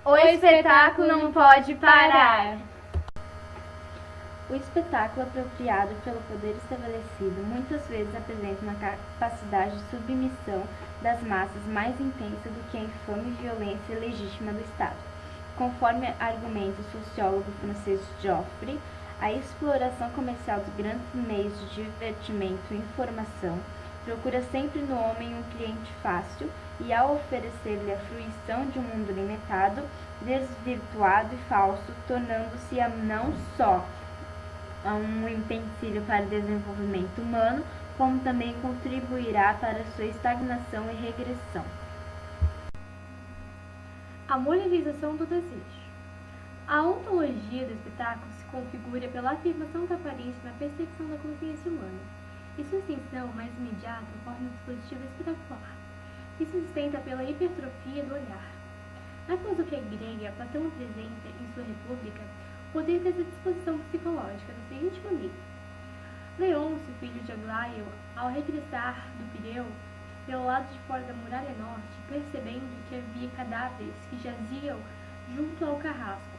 O espetáculo não pode parar. O espetáculo apropriado pelo poder estabelecido muitas vezes apresenta uma capacidade de submissão das massas mais intensa do que a infame violência legítima do Estado. Conforme argumenta o sociólogo francês Joffre, a exploração comercial dos grandes meios de divertimento e informação procura sempre no homem um cliente fácil e, ao oferecer-lhe a fruição de um mundo limitado, desvirtuado e falso, tornando-se não só um empecilho para o desenvolvimento humano, como também contribuirá para sua estagnação e regressão. A moralização do desejo. A ontologia do espetáculo se configura pela afirmação da aparência na percepção da consciência humana, e sua extensão mais imediata ocorre no dispositivo espetacular, que se sustenta pela hipertrofia do olhar. Na filosofia grega, Platão apresenta, em sua República, o poder dessa disposição psicológica da seguinte maneira. Leôncio, filho de Aglaio, ao regressar do Pireu, pelo lado de fora da muralha norte, percebendo que havia cadáveres que jaziam junto ao carrasco,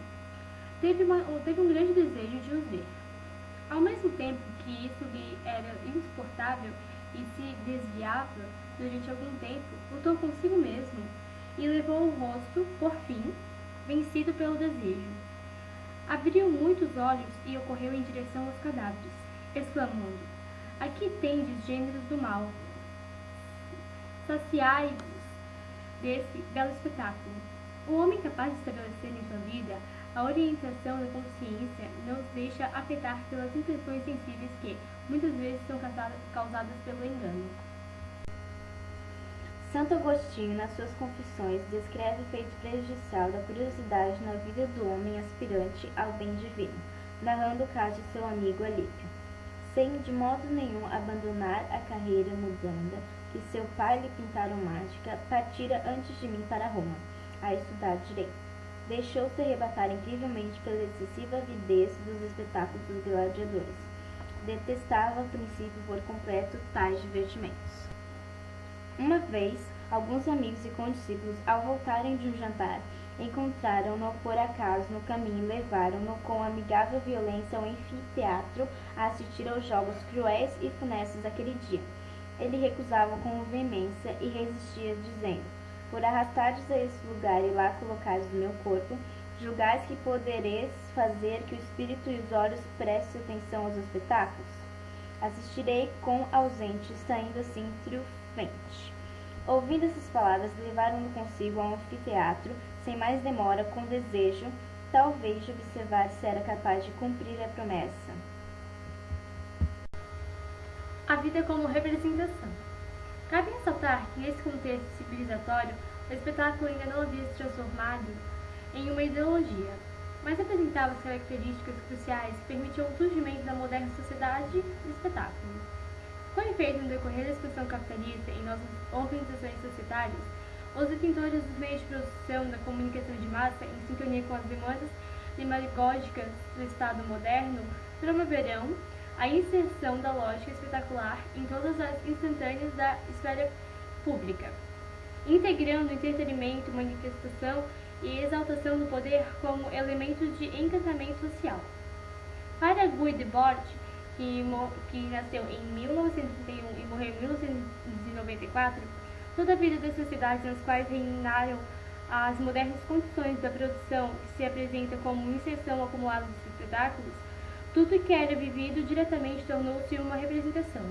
teve um grande desejo de os ver. Ao mesmo tempo que isso lhe era insuportável e se desviava durante algum tempo, lutou consigo mesmo e levou o rosto, por fim, vencido pelo desejo. Abriu muito os olhos e ocorreu em direção aos cadáveres, exclamando: aqui tendes gêneros do mal, saciai-vos desse belo espetáculo. O homem capaz de estabelecer em sua vida a orientação da consciência não os deixa afetar pelas impressões sensíveis que, muitas vezes, são causadas pelo engano. Santo Agostinho, nas suas Confissões, descreve o efeito prejudicial da curiosidade na vida do homem aspirante ao bem divino, narrando o caso de seu amigo Alípio. Sem de modo nenhum abandonar a carreira mundana que seu pai lhe pintaram mágica, partira antes de mim para Roma, a estudar direito. Deixou-se arrebatar incrivelmente pela excessiva avidez dos espetáculos dos gladiadores. Detestava, a princípio, por completo tais divertimentos. Uma vez, alguns amigos e condiscípulos, ao voltarem de um jantar, encontraram-no por acaso no caminho e levaram-no com amigável violência ao anfiteatro a assistir aos jogos cruéis e funestos daquele dia. Ele recusava com veemência e resistia, dizendo: por arrastares a esse lugar e lá colocares o meu corpo, julgais que podereis fazer que o espírito e os olhos prestem atenção aos espetáculos? Assistirei com ausente, saindo assim triunfante. Ouvindo essas palavras, levaram-no consigo ao anfiteatro, sem mais demora, com desejo, talvez, de observar se era capaz de cumprir a promessa. A vida como representação. Cabe ressaltar que, nesse contexto civilizatório, o espetáculo ainda não havia se transformado em uma ideologia, mas apresentava as características cruciais que permitiam o surgimento da moderna sociedade do espetáculo. Com efeito no decorrer da expansão capitalista em nossas organizações societárias, os detentores dos meios de produção da comunicação de massa, em sintonia com as demandas demagógicas do Estado moderno, promoverão a inserção da lógica espetacular em todas as instantâneas da esfera pública, integrando entretenimento, manifestação e exaltação do poder como elementos de encantamento social. Para Guy Debord, que nasceu em 1931 e morreu em 1994, toda a vida das sociedades nas quais reinaram as modernas condições da produção, que se apresenta como inserção acumulada dos espetáculos, tudo que era vivido diretamente tornou-se uma representação.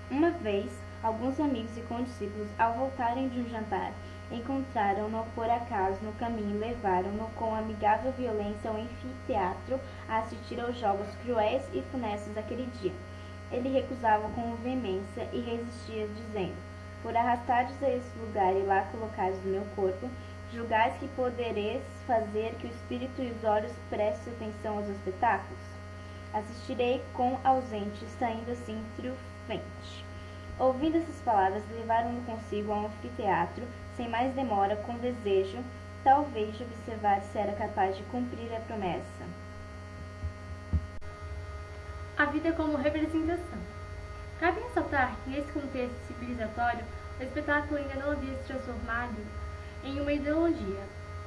Uma vez, alguns amigos e condiscípulos, ao voltarem de um jantar, encontraram-no por acaso no caminho e levaram-no com amigável violência ao anfiteatro a assistir aos jogos cruéis e funestos daquele dia. Ele recusava com veemência e resistia, dizendo: por arrastares a esse lugar e lá colocares o meu corpo, julgais que podereis fazer que o espírito e os olhos prestem atenção aos espetáculos? Assistirei com ausente, saindo assim triunfante. Ouvindo essas palavras, levaram-no consigo ao anfiteatro, sem mais demora, com desejo, talvez, de observar se era capaz de cumprir a promessa. A vida como representação. Cabe ressaltar que, nesse contexto civilizatório, o espetáculo ainda não havia se transformado em uma ideologia,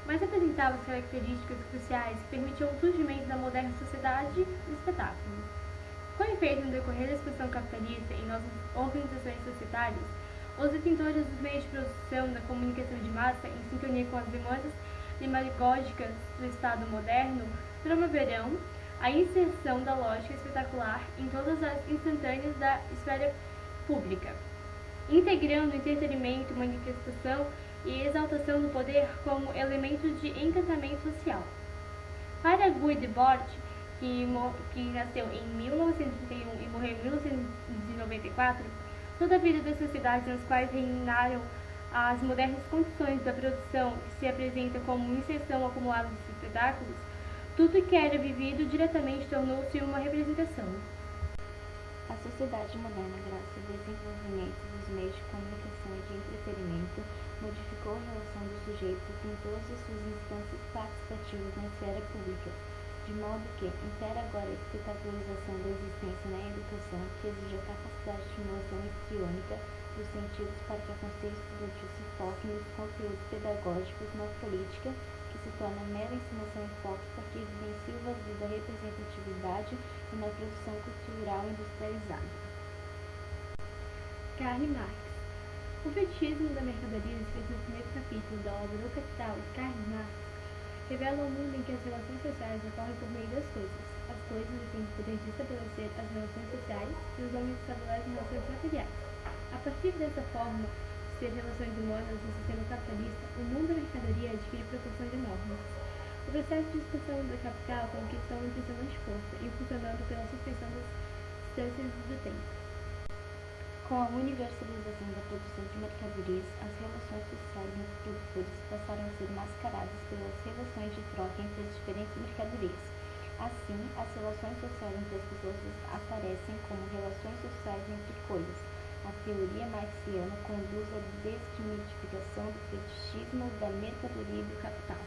mas apresentava as características cruciais que permitiam o surgimento da moderna sociedade do espetáculo. Com efeito no decorrer da expansão capitalista em nossas organizações societárias, os detentores dos meios de produção da comunicação de massa, em sintonia com as demandas demagógicas do Estado moderno, promoverão a inserção da lógica espetacular em todas as instantâneas da esfera pública, integrando entretenimento, manifestação e exaltação do poder como elemento de encantamento social. Para Guy Debord, que nasceu em 1931 e morreu em 1994, toda a vida das sociedades nas quais reinaram as modernas condições da produção, que se apresenta como inserção acumulada dos espetáculos, tudo que era vivido diretamente tornou-se uma representação. A sociedade moderna, graças ao desenvolvimento dos meios de comunicação e de entretenimento, modificou a relação do sujeito com todas as suas instâncias participativas na esfera pública, de modo que impera agora a espetacularização da existência na educação, que exige a capacidade de simulação histriônica dos sentidos para que a consciência estudantil se foque nos conteúdos pedagógicos, na política, que se torna mera ensinação hipócrita que evidencia o vazio da representatividade e na produção cultural industrializada. Karl Marx. O fetichismo da mercadoria descrito no primeiro capítulo da obra O Capital de Karl Marx revela ao mundo em que as relações sociais ocorrem por meio das coisas. As coisas têm o poder de estabelecer as relações sociais e os homens estabelecem relações materiais. A partir dessa forma de ser relações humanas no sistema capitalista, o mundo da mercadoria adquire proporções enormes. O processo de expansão do capital conquista uma impressionante força, impulsionando pela suspensão das distâncias do tempo. Com a universalização da produção de mercadorias, as relações sociais entre produtores passaram a ser mascaradas pelas relações de troca entre as diferentes mercadorias. Assim, as relações sociais entre as pessoas aparecem como relações sociais entre coisas. A teoria marxiana conduz à desmitificação do fetichismo da mercadoria e do capital.